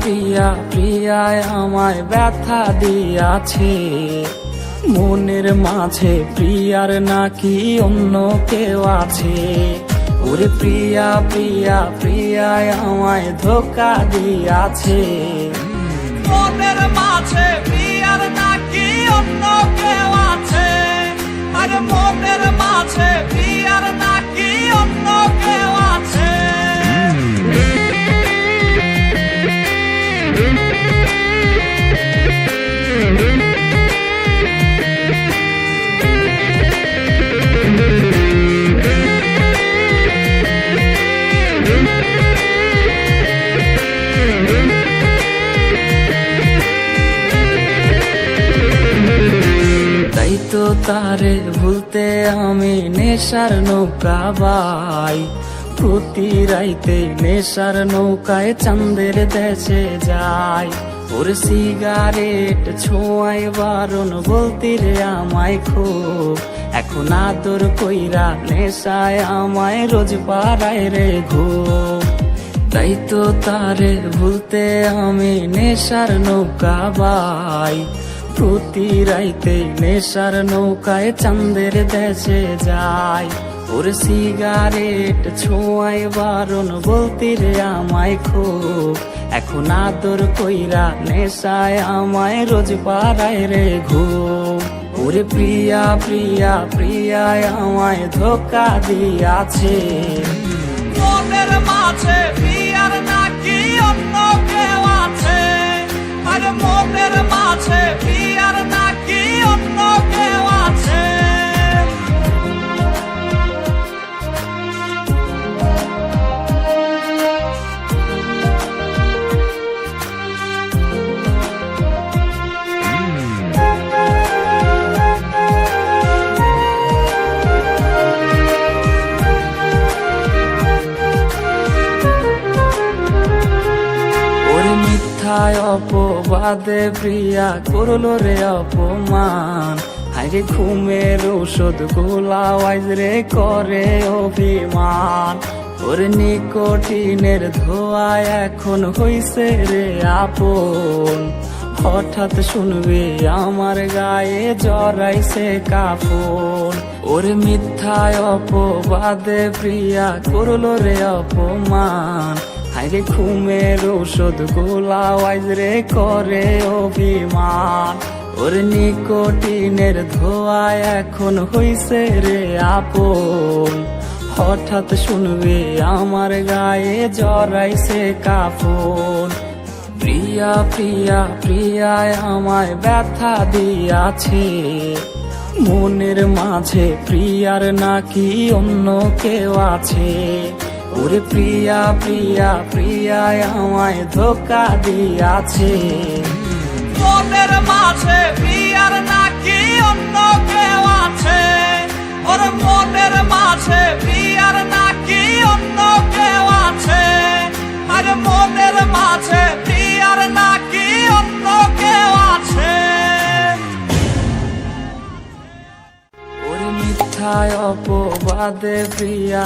প্রিয়া প্রিয়ায় আমায় ব্যথা দিয়াছে, মনের মাঝে প্রিয়ার নাকি অন্য কেউ আছে। ওরে প্রিয়া প্রিয়া প্রিয়ায় আমায় ধোকা দিয়াছে, মনের মাঝে প্রিয়ার নাকি অন্য কেউ আছে। আর মনের মাঝে প্রিয়ার নাকি অন্য কেউ আছে। তাই তো তারে ভুলতে আমি নেশার নৌকা বাই, প্রতি রাইতে নেশার নৌকায় চাঁদের দেশে যাই। ওর সিগারেট ছোঁয়াই বারণ বলতি রে আমায় খুব, এখন আদর কইরা নেশায় আমায় রোজ পাড়ায় রে ঘুম। তাই তো তারে ভুলতে আমি নেশার নৌকা বাই, প্রতি রাইতে নেশার নৌকায় চাঁদের দেশে যাই। ওর সিগারেট ছোঁয়াই বারণ বলতি রে আমায় খুব, এখন আদর কইরা নেশায় আমায় রোজ পাড়ায় রে ঘুম। ওরে প্রিয়া প্রিয়া প্রিয়ায় আমায় ধোকা দিয়াছে, মনের মাঝে প্রিয়ার নাকি অন্য কেউ আছে। আর মনের মাঝে প্রিয়ার নাকি অন্য কেউ আছে। মিথ্যায় অপবাদে প্রিয়া করলো রে অপমান, হাইরে ঘুমের ঔষধ গোলাওয়াইজ রে করে অভিমান। ওর নিকোটিনের ধোঁয়ায় এখন হইছে রে আপন, হঠাৎ শুনবে আমার গায়ে জড়াইছে কাফন। ওর মিথ্যায় অপবাদে প্রিয়া করলো রে অপমান, হাইরে ঘুমের ঔষধ গোলাওয়াইজ রে করে অভিমান। ওর নিকোটিনের ধোঁয়ায় এখন হইছে রে আপন, হঠাৎ শুনবে আমার গায়ে জড়াইছে কাফন। প্রিয়া প্রিয়া প্রিয়ায় আমায় ব্যথা দিয়াছে, মনের মাঝে প্রিয়ার নাকি অন্য কেউ আছে। ওরে প্রিয়া প্রিয়া প্রিয়ায় আমায় ধোকা দিয়াছে, মনের মাঝে প্রিয়ার নাকি অন্য কেউ আছে। ওর মনের মাঝে প্রিয়ার নাকি অন্য কেউ আছে। আর মনের মাঝে প্রিয়ার নাকি অন্য কেউ আছে। ওরে মিথ্যায় অপবাদে প্রিয়া